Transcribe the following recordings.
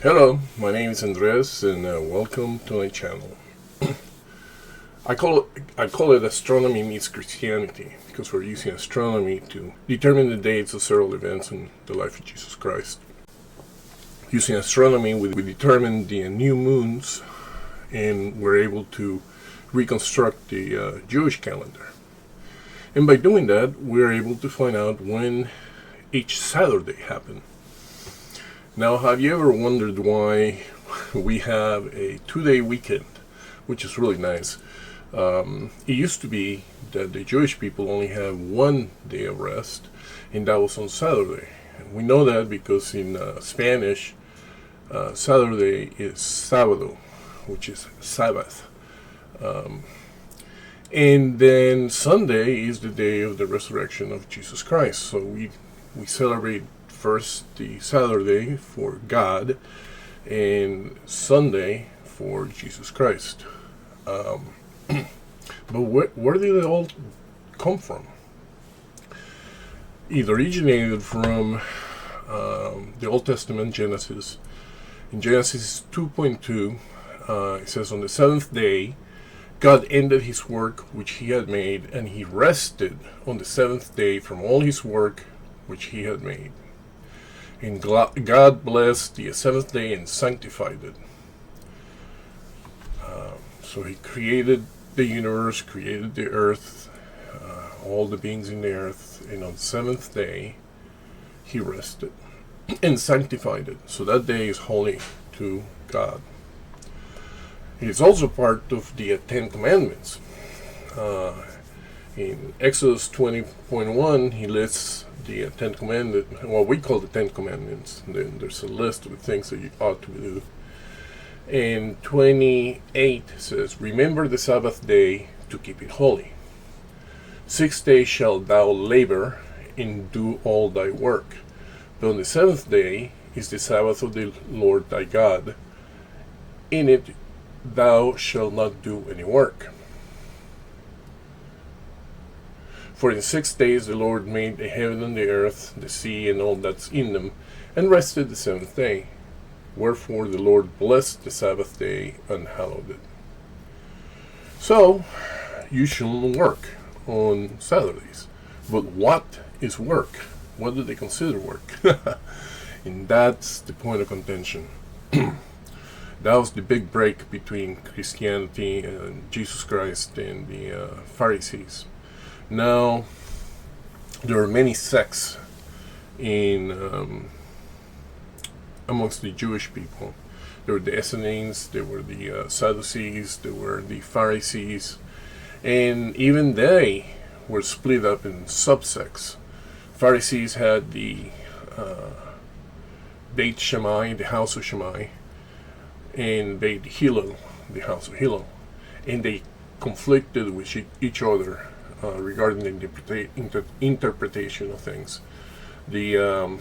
Hello, my name is Andres, and welcome to my channel. I call it Astronomy Meets Christianity because we're using astronomy to determine the dates of several events in the life of Jesus Christ. Using astronomy, we determine the new moons, and we're able to reconstruct the Jewish calendar. And by doing that, we're able to find out when each Saturday happened. Now, have you ever wondered why we have a 2-day weekend, which is really nice? It used to be that the Jewish people only have 1 day of rest, and that was on Saturday. We know that because in Spanish, Saturday is sábado, which is Sabbath. And then Sunday is the day of the resurrection of Jesus Christ. So we celebrate first the Saturday for God and Sunday for Jesus Christ. But where did it all come from? It originated from the Old Testament, Genesis. In Genesis 2:2, it says, "On the seventh day, God ended his work which he had made, and he rested on the seventh day from all his work which he had made. And God blessed the seventh day and sanctified it." So he created the universe, created the earth, all the beings in the earth, and on the seventh day he rested and sanctified it. So that day is holy to God. It is also part of the Ten Commandments. In Exodus 20:1, he lists the Ten Commandments, what we call the Ten Commandments. Then there's a list of the things that you ought to do. And 28 says, "Remember the Sabbath day to keep it holy. 6 days shalt thou labor and do all thy work. But on the seventh day is the Sabbath of the Lord thy God. In it thou shalt not do any work. For in 6 days the Lord made the heaven and the earth, the sea, and all that's in them, and rested the seventh day. Wherefore the Lord blessed the Sabbath day and hallowed it." So, you shouldn't work on Saturdays. But what is work? What do they consider work? And that's the point of contention. That was the big break between Christianity and Jesus Christ and the Pharisees. Now, there are many sects in amongst the Jewish people. There were the Essenes, there were the Sadducees, there were the Pharisees, and even they were split up in subsects. Pharisees had the Beit Shammai, the house of Shammai, and Beit Hillel, the house of Hillel, and they conflicted with each other regarding the interpretation of things. The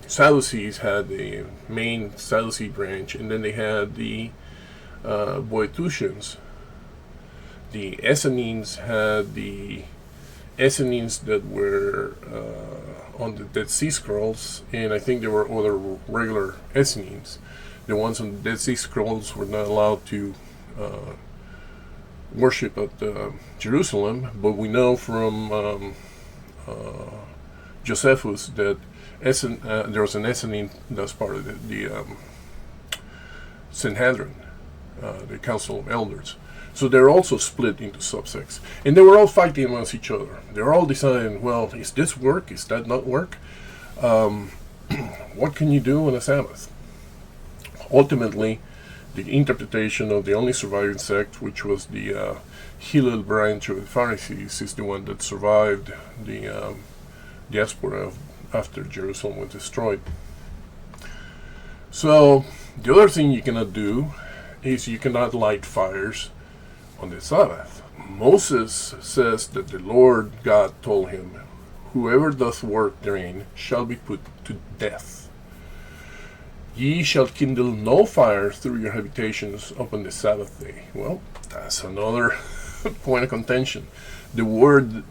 Sadducees had the main Sadducee branch, and then they had the Boethusians. The Essenes had the Essenes that were on the Dead Sea Scrolls, and I think there were other regular Essenes. The ones on the Dead Sea Scrolls were not allowed to worship at Jerusalem, but we know from Josephus that there was an Essene that's part of the Sanhedrin, the Council of Elders. So they're also split into subsects. And they were all fighting amongst each other. They're all deciding, well, is this work? Is that not work? What can you do on a Sabbath? Ultimately, the interpretation of the only surviving sect, which was the Hillel branch of the Pharisees, is the one that survived the diaspora after Jerusalem was destroyed. So, the other thing you cannot do is you cannot light fires on the Sabbath. Moses says that the Lord God told him, "Whoever doth work therein shall be put to death. Ye shall kindle no fire through your habitations upon the Sabbath day." Well, that's another point of contention. The word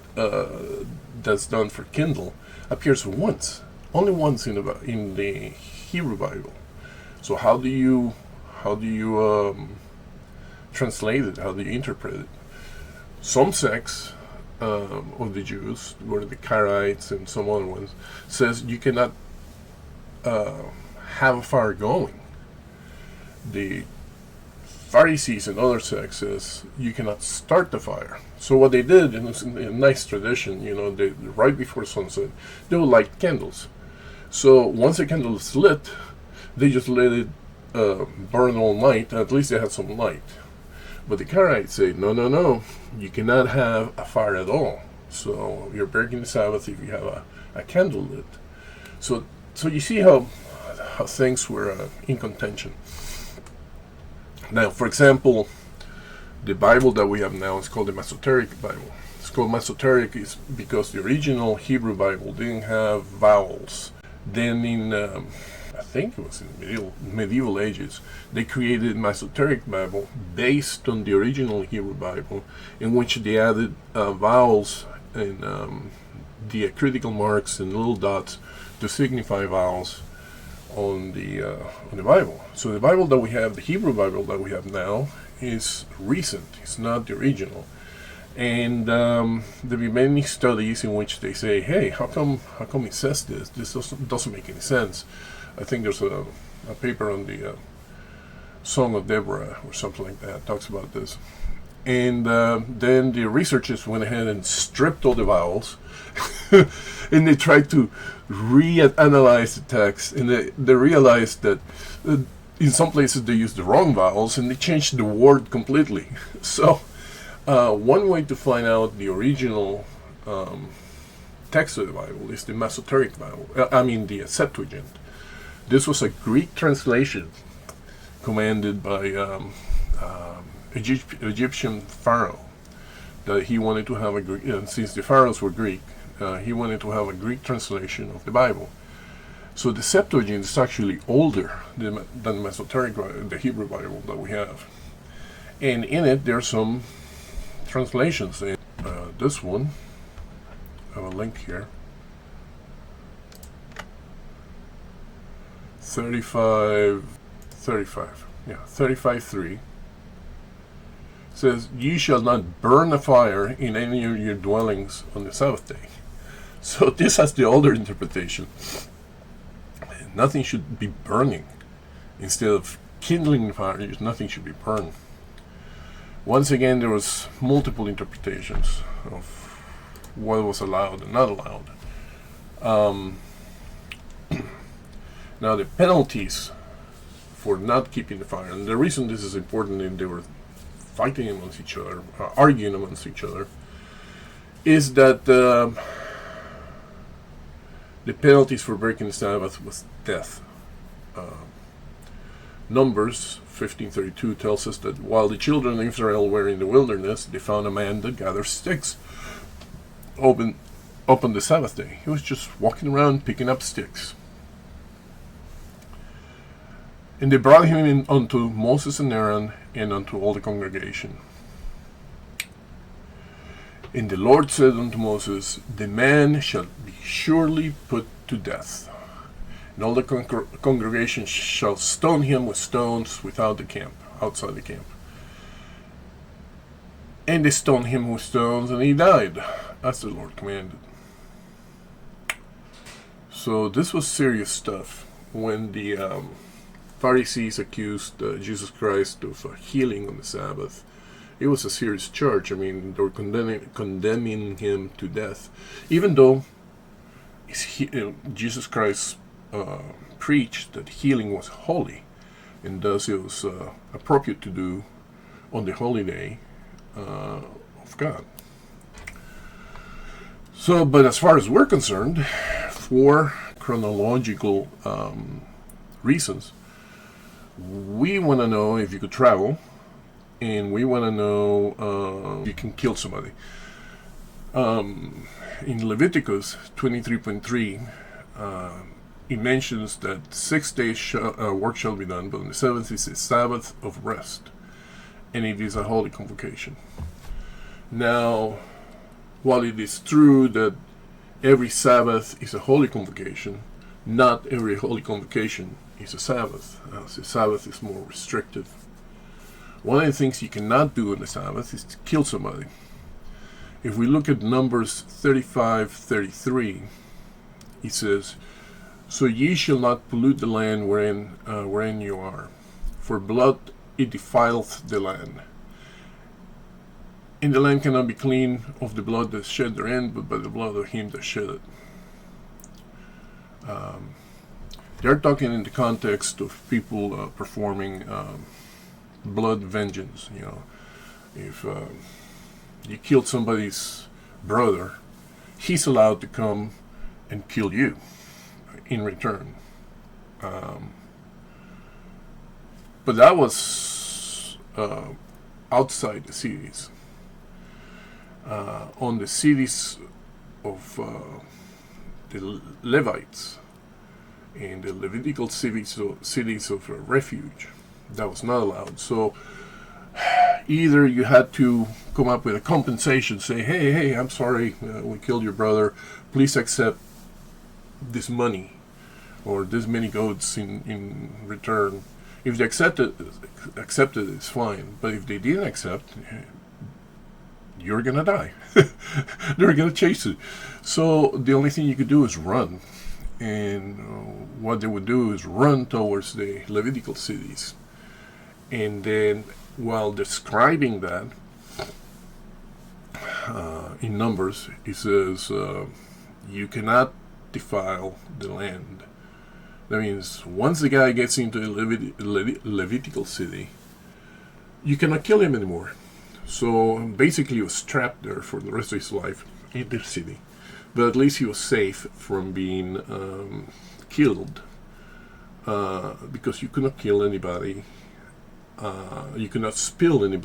that's done for kindle appears once, only once in the Hebrew Bible. So how do you translate it? How do you interpret it? Some sects of the Jews, where the Karaites and some other ones, says you cannot have a fire going. The Pharisees and other sects says you cannot start the fire. So what they did, in a nice tradition, they, right before sunset, they would light candles. So once the candle is lit, they just let it burn all night. At least they had some light. But the Karaites say, no, you cannot have a fire at all. So you're breaking the Sabbath if you have a candle lit. So you see how things were in contention. Now, for example, the Bible that we have now is called the Masoteric Bible. It's called Masoteric is because the original Hebrew Bible didn't have vowels. Then in, I think it was in the medieval ages, they created Masoteric Bible based on the original Hebrew Bible, in which they added vowels and diacritical marks and little dots to signify vowels on the Bible. So the Bible that we have, the Hebrew Bible that we have now, is recent. It's not the original. And there be many studies in which they say, hey, how come it says this? This doesn't make any sense. I think there's a paper on the Song of Deborah or something like that talks about this. And then the researchers went ahead and stripped all the vowels and they tried to reanalyze the text, and they realized that in some places they used the wrong vowels and they changed the word completely. So one way to find out the original text of the Bible is the Masoteric Bible, the Septuagint. This was a Greek translation commanded by Egyptian pharaoh, that he wanted to have a Greek, since the pharaohs were Greek, he wanted to have a Greek translation of the Bible. So the Septuagint is actually older than the Masoteric, the Hebrew Bible that we have. And in it, there are some translations. And this one, I have a link here. 35:3 says, "You shall not burn a fire in any of your dwellings on the Sabbath day." So this has the older interpretation. Nothing should be burning. Instead of kindling the fire, nothing should be burned. Once again, there was multiple interpretations of what was allowed and not allowed. Now the penalties for not keeping the fire, and the reason this is important, and they were fighting amongst each other, arguing amongst each other, is that the penalties for breaking the Sabbath was death. Numbers 15:32 tells us that while the children of Israel were in the wilderness, they found a man that gathered sticks up on the Sabbath day. He was just walking around picking up sticks. And they brought him in unto Moses and Aaron and unto all the congregation. And the Lord said unto Moses, the man shall be surely put to death. And all the congregation shall stone him with stones without the camp, outside the camp. And they stoned him with stones, and he died, as the Lord commanded. So this was serious stuff. When the Pharisees accused Jesus Christ of healing on the Sabbath, it was a serious charge. I mean, they were condemning him to death, even though Jesus Christ preached that healing was holy, and thus it was appropriate to do on the holy day of God. So, but as far as we're concerned, for chronological reasons, we want to know if you could travel, and we want to know if you can kill somebody. In Leviticus 23.3, it mentions that 6 days work shall be done, but on the seventh is a Sabbath of rest, and it is a holy convocation. Now, while it is true that every Sabbath is a holy convocation, not every holy convocation is a Sabbath. The Sabbath is more restricted. One of the things you cannot do on the Sabbath is to kill somebody. If we look at Numbers 35:33, it says, "So ye shall not pollute the land wherein you are, for blood it defileth the land. And the land cannot be clean of the blood that is shed therein, but by the blood of him that shed it." They're talking in the context of people performing blood vengeance. If you killed somebody's brother, he's allowed to come and kill you in return. But that was outside the cities. On the cities of the Levites and the Levitical cities of refuge, that was not allowed. So either you had to come up with a compensation, say, hey, I'm sorry, we killed your brother, please accept this money or this many goats in return. If they accepted, it's fine. But if they didn't accept, you're gonna die. They're gonna chase you. So the only thing you could do is run. And what they would do is run towards the Levitical cities. And then, while describing that, in Numbers, it says, you cannot defile the land. That means once the guy gets into a Levitical city, you cannot kill him anymore. So basically he was trapped there for the rest of his life in the city. But at least he was safe from being killed, because you could not kill anybody. You could not spill any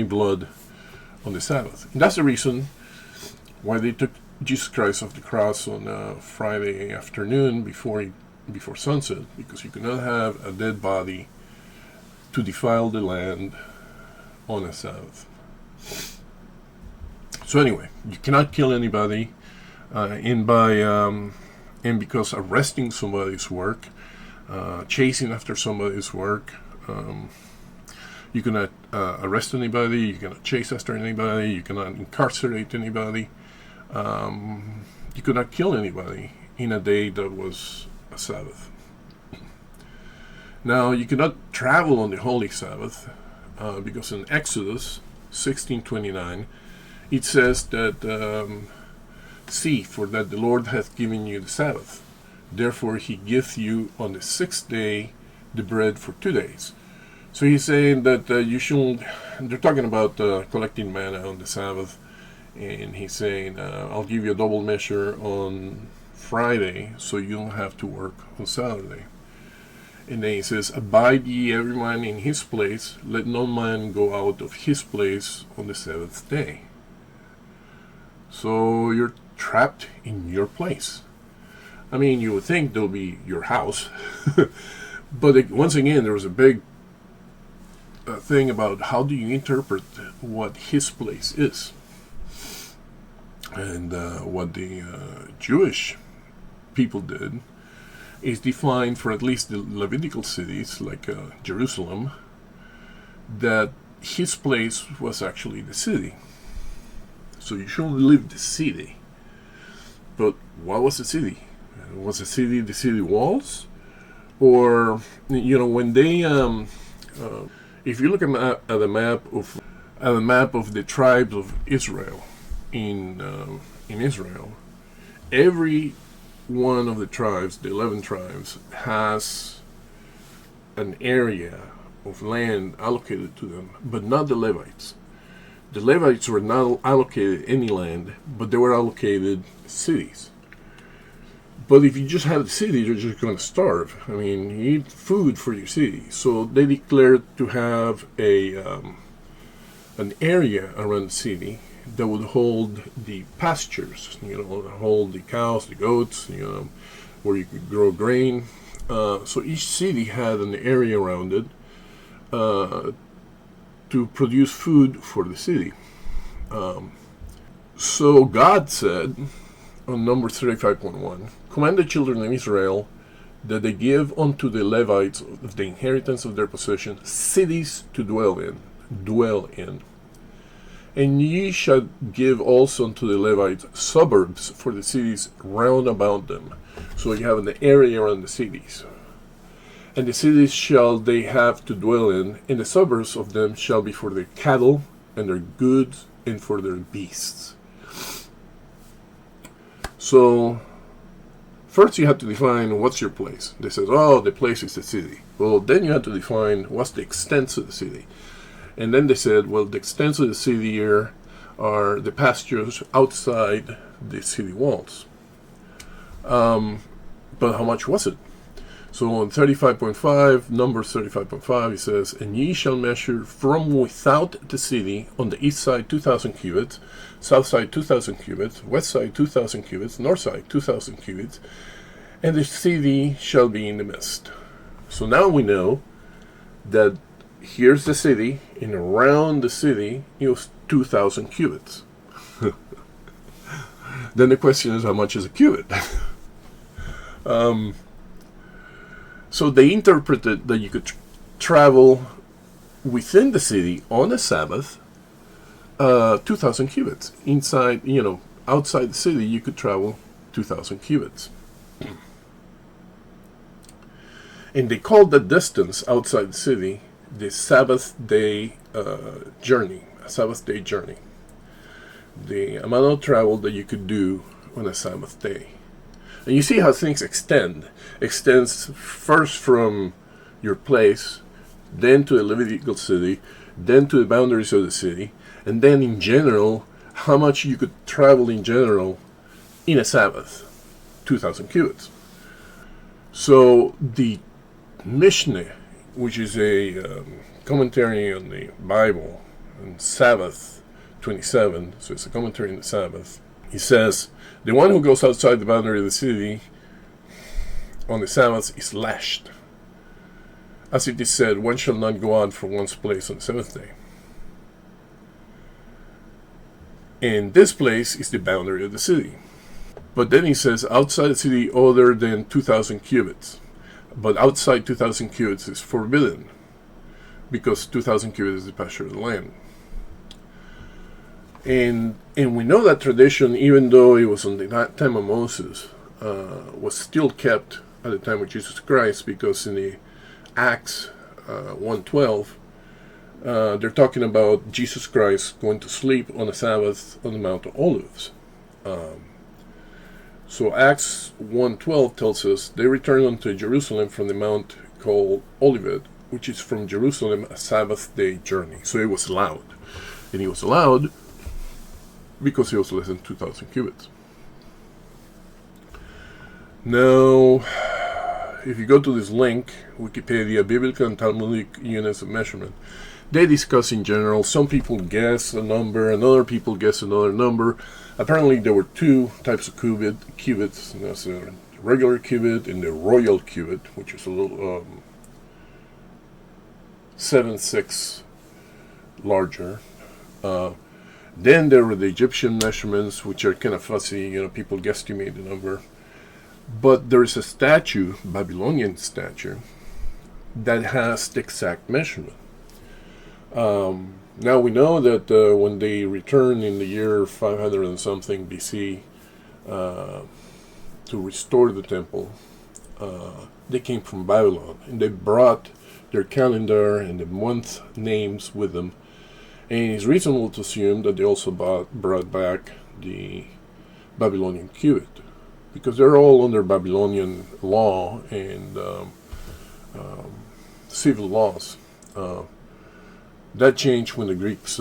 blood on the Sabbath. And that's the reason why they took Jesus Christ off the cross on Friday afternoon before sunset, because you could not have a dead body to defile the land on a Sabbath. So anyway, you cannot kill anybody, and because arresting somebody's work, chasing after somebody's work, you cannot arrest anybody, you cannot chase after anybody, you cannot incarcerate anybody, you could not kill anybody in a day that was a Sabbath. Now, you cannot travel on the Holy Sabbath, because in Exodus 16:29, it says that, "See, for that the Lord hath given you the Sabbath. Therefore he giveth you on the 6th day the bread for 2 days." So he's saying that you shouldn't. They're talking about collecting manna on the Sabbath, and he's saying, "I'll give you a double measure on Friday, so you don't have to work on Saturday." And then he says, "Abide ye every man in his place, let no man go out of his place on the 7th day." So you're trapped in your place. I mean, you would think there'll be your house, but once again, there was a big thing about how do you interpret what his place is. And what the Jewish people did is define for at least the Levitical cities, like Jerusalem, that his place was actually the city. So you shouldn't leave the city. But what was the city? Was the city walls? Or, when they, if you look at a map of the tribes of Israel, in Israel, every one of the tribes, the 11 tribes, has an area of land allocated to them, but not the Levites. The Levites were not allocated any land, but they were allocated cities. But if you just have the city, you're just going to starve. I mean, you need food for your city. So they declared to have an area around the city that would hold the pastures, hold the cows, the goats, where you could grow grain. So each city had an area around it to produce food for the city. So God said on Numbers 35:1, "Command the children of Israel that they give unto the Levites of the inheritance of their possession, cities to dwell in. And ye shall give also unto the Levites suburbs for the cities round about them. So you have an area around the cities. And the cities shall they have to dwell in, and the suburbs of them shall be for their cattle and their goods and for their beasts. So first you have to define what's your place. They said, oh, the place is the city. Well, then you have to define what's the extent of the city. And then they said, well, the extents of the city here are the pastures outside the city walls. But how much was it? So in 35.5, Numbers 35.5, it says, and ye shall measure from without the city on the east side 2,000 cubits, south side 2,000 cubits, west side 2,000 cubits, north side 2,000 cubits, and the city shall be in the midst. So now we know that here's the city, and around the city it was 2,000 cubits. Then the question is, how much is a cubit? So they interpreted that you could travel within the city on a Sabbath 2,000 cubits. Inside, outside the city, you could travel 2,000 cubits. And they called the distance outside the city the Sabbath day journey, a Sabbath day journey. The amount of travel that you could do on a Sabbath day. And you see how things extends first from your place, then to the Levitical city, then to the boundaries of the city, and then in general, how much you could travel in general in a Sabbath, 2,000 cubits. So the Mishnah, which is a commentary on the Bible, on Sabbath 27, so it's a commentary on the Sabbath, he says, the one who goes outside the boundary of the city on the Sabbath is lashed. As it is said, one shall not go out from one's place on the seventh day. And this place is the boundary of the city. But then he says, outside the city other than 2,000 cubits. But outside 2,000 cubits is forbidden, because 2,000 cubits is the pasture of the land. And we know that tradition, even though it was on the time of Moses, was still kept at the time of Jesus Christ, because in the Acts 1:12, they're talking about Jesus Christ going to sleep on the Sabbath on the Mount of Olives. So Acts 1:12 tells us they returned unto Jerusalem from the mount called Olivet, which is from Jerusalem a Sabbath day journey. So it was allowed. And it was allowed because it was less than 2,000 cubits. Now, if you go to this link, Wikipedia, Biblical and Talmudic Units of Measurement, they discuss in general. Some people guess a number, and other people guess another number. Apparently there were two types of cubits. There's a regular cubit and the royal cubit, which is a little 7/6 larger. Then there were the Egyptian measurements, which are kind of fuzzy. People guesstimate the number. But there is a statue, Babylonian statue, that has the exact measurement. Now we know that when they returned in the year 500 and something BC to restore the temple, they came from Babylon, and they brought their calendar and the month names with them. And it's reasonable to assume that they also brought back the Babylonian cubit, because they're all under Babylonian law and civil laws. That changed when the Greeks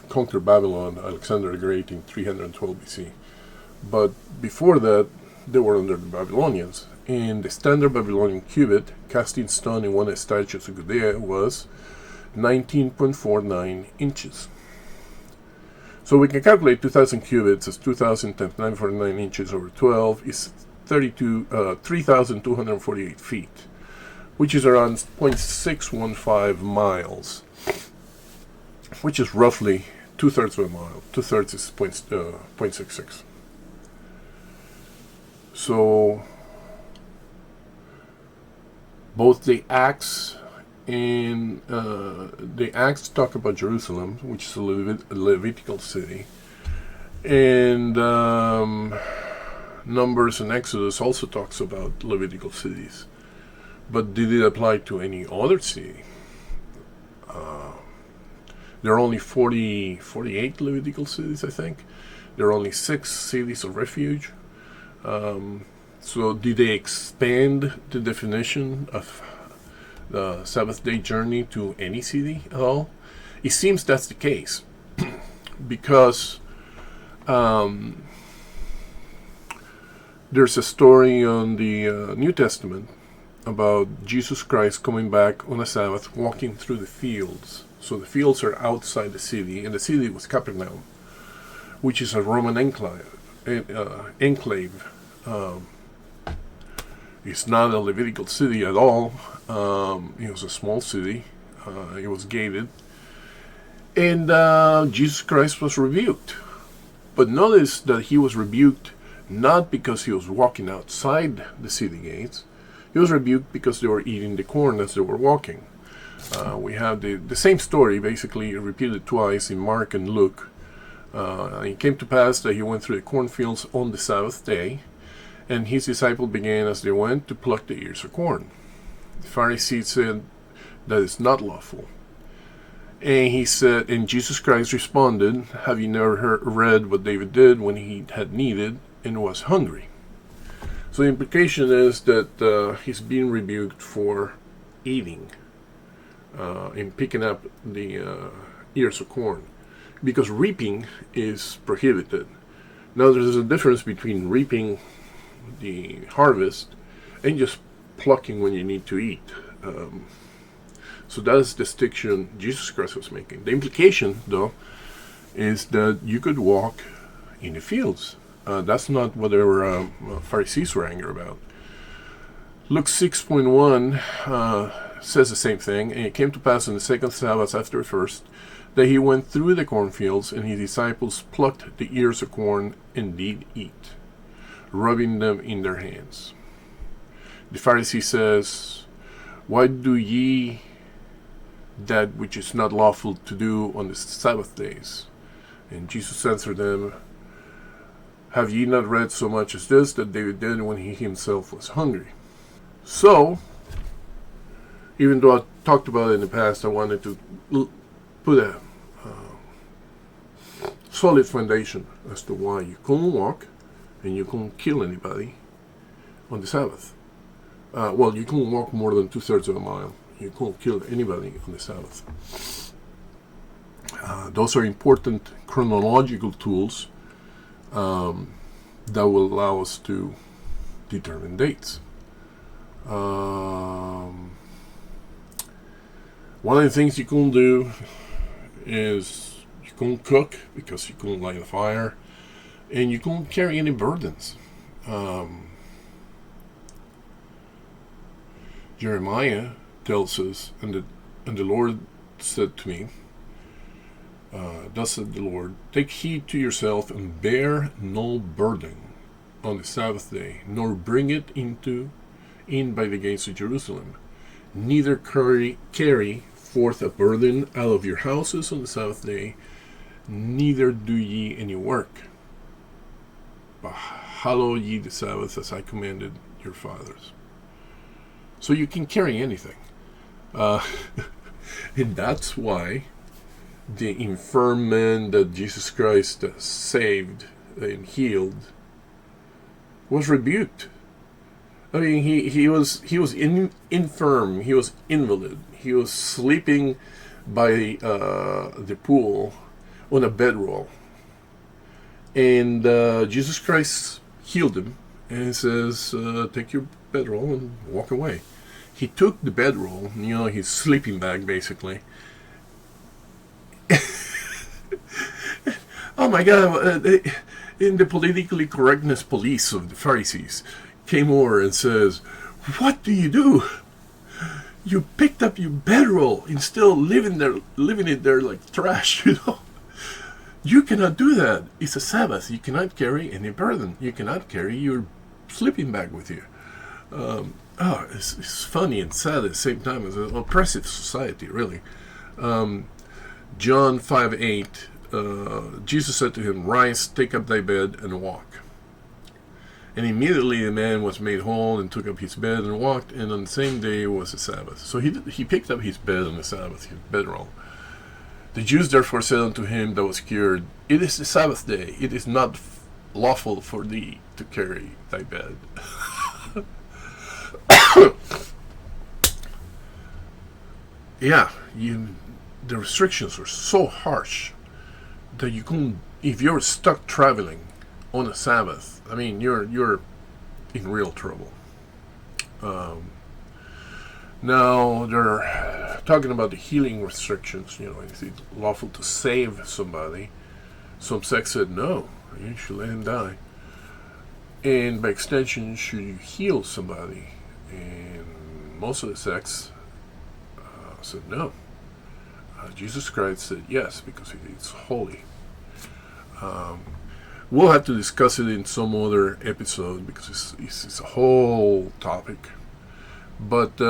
conquered Babylon, Alexander the Great, in 312 BC. But before that, they were under the Babylonians. And the standard Babylonian cubit, cast in stone in one of the statues of Judea, was 19.49 inches. So we can calculate 2,000 cubits as 2,000 times 949 inches over 12 is 3,248 feet, which is around 0.615 miles, which is roughly 2/3 of a mile. 2/3 is 0.66. So Both the Acts and the Acts talk about Jerusalem, which is a Levitical city, and Numbers and Exodus also talks about Levitical cities. But did it apply to any other city? There are only 48 Levitical cities, I think. There are only 6 cities of refuge. So did they expand the definition of the Sabbath day journey to any city at all? It seems that's the case because there's a story on the New Testament about Jesus Christ coming back on a Sabbath, walking through the fields. So the fields are outside the city, and the city was Capernaum, which is a Roman enclave. It's not a Levitical city at all. It was a small city. It was gated. And Jesus Christ was rebuked. But notice that he was rebuked not because he was walking outside the city gates. He was rebuked because they were eating the corn as they were walking. We have the same story basically repeated twice in Mark and Luke. It came to pass that he went through the cornfields on the Sabbath day, and his disciples began as they went to pluck the ears of corn. The Pharisees said that is not lawful. And he said, and Jesus Christ responded, have you never read what David did when he had needed and was hungry? So the implication is that he's being rebuked for eating and picking up the ears of corn, because reaping is prohibited. Now there's a difference between reaping the harvest and just plucking when you need to eat. So that's the distinction Jesus Christ was making. The implication, though, is that you could walk in the fields. That's not what the Pharisees were angry about. Luke 6.1 says the same thing. And it came to pass on the second Sabbath after the first, that he went through the cornfields, and his disciples plucked the ears of corn and did eat, rubbing them in their hands. The Pharisee says, why do ye that which is not lawful to do on the Sabbath days? And Jesus answered them, have ye not read so much as this, that David did when he himself was hungry? So, even though I talked about it in the past, I wanted to put a solid foundation as to why you couldn't walk and you couldn't kill anybody on the Sabbath. Well, you couldn't walk more than 2/3 of a mile. You couldn't kill anybody on the Sabbath. Those are important chronological tools that will allow us to determine dates. One of the things you couldn't do is you couldn't cook because you couldn't light a fire, and you couldn't carry any burdens. Jeremiah tells us, and the Lord said to me, thus said the Lord, take heed to yourself and bear no burden on the Sabbath day, nor bring it in by the gates of Jerusalem. Neither carry forth a burden out of your houses on the Sabbath day, neither do ye any work. But hallow ye the Sabbath as I commanded your fathers. So you can carry anything. And that's why the infirm man that Jesus Christ saved and healed was rebuked. I mean, he was infirm. He was invalid. He was sleeping by the pool on a bedroll, and Jesus Christ healed him and says, "Take your bedroll and walk away." He took the bedroll, his sleeping bag, basically. Oh my God! In the politically correctness police of the Pharisees came over and says, "What do you do? You picked up your bedroll and still living it there like trash, You cannot do that. It's a Sabbath. You cannot carry any burden. You cannot carry your sleeping bag with you." it's funny and sad at the same time. It's an oppressive society, really. John 5:8, Jesus said to him, "Rise, take up thy bed, and walk." And immediately the man was made whole and took up his bed and walked, and on the same day was the Sabbath. So he picked up his bed on the Sabbath, his bedroll. The Jews therefore said unto him that was cured, "It is the Sabbath day. It is not lawful for thee to carry thy bed." Yeah, the restrictions are so harsh that you couldn't, if you're stuck traveling on a Sabbath, I mean, you're in real trouble. Now they're talking about the healing restrictions. Is it lawful to save somebody? Some sects said no, you should let him die. And by extension, should you heal somebody? And most of the sects said no. Jesus Christ said yes, because it's holy. We'll have to discuss it in some other episode, because it's a whole topic. But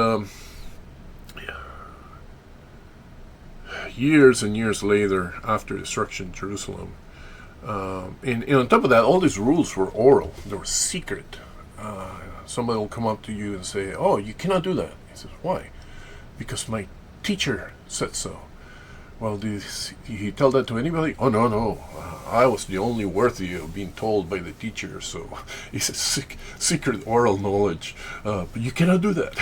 years and years later, after destruction of Jerusalem, and on top of that, all these rules were oral. They were secret. Somebody will come up to you and say, "Oh, you cannot do that." He says, "Why?" "Because my teacher said so." "Well, did he tell that to anybody?" "Oh, no. I was the only worthy of being told by the teacher, so it's a secret oral knowledge. But you cannot do that."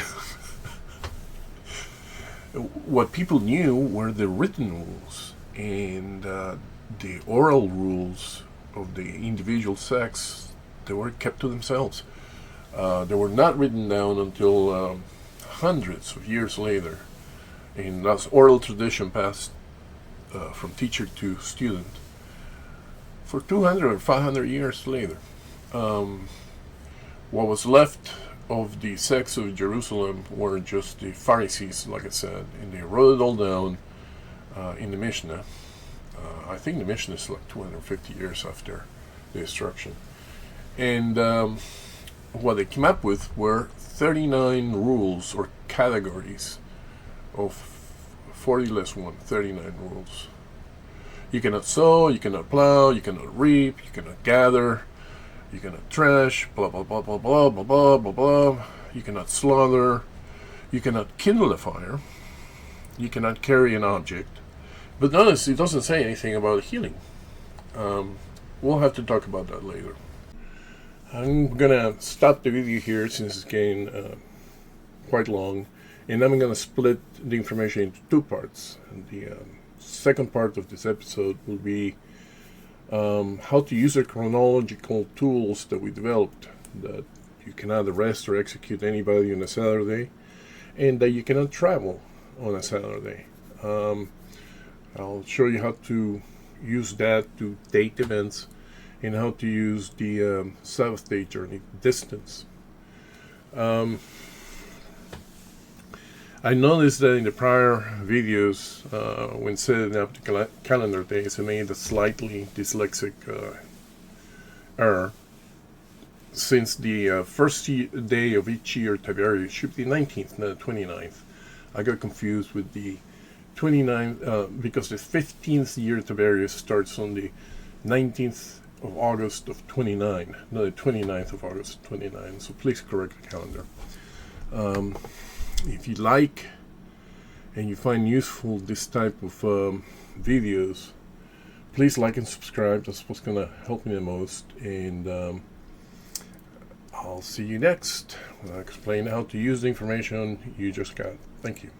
What people knew were the written rules, and the oral rules of the individual sects, they were kept to themselves. They were not written down until hundreds of years later, and that's oral tradition passed from teacher to student for 200 or 500 years later. What was left of the sects of Jerusalem were just the Pharisees, like I said, and they wrote it all down in the Mishnah. I think the Mishnah is like 250 years after the destruction. And what they came up with were 39 rules or categories of 40 less 1, 39 rules. You cannot sow, you cannot plow, you cannot reap, you cannot gather, you cannot trash, blah, blah, blah, blah, blah, blah, blah, blah, blah. You cannot slaughter, you cannot kindle a fire, you cannot carry an object. But notice, it doesn't say anything about healing. We'll have to talk about that later. I'm going to stop the video here since it's getting quite long. And I'm going to split the information into two parts. The second part of this episode will be how to use the chronological tools that we developed, that you cannot arrest or execute anybody on a Saturday, and that you cannot travel on a Saturday. I'll show you how to use that to date events, and how to use the Sabbath day journey distance. I noticed that in the prior videos, when setting up the calendar days, I made a slightly dyslexic error. Since the first day of each year, Tiberius, should be the 19th, not the 29th. I got confused with the 29th, because the 15th year Tiberius starts on the 19th of August of 29, not the 29th of August of 29. So please correct the calendar. If you like and you find useful this type of videos, please like and subscribe. That's what's going to help me the most. And I'll see you next when I explain how to use the information you just got. Thank you.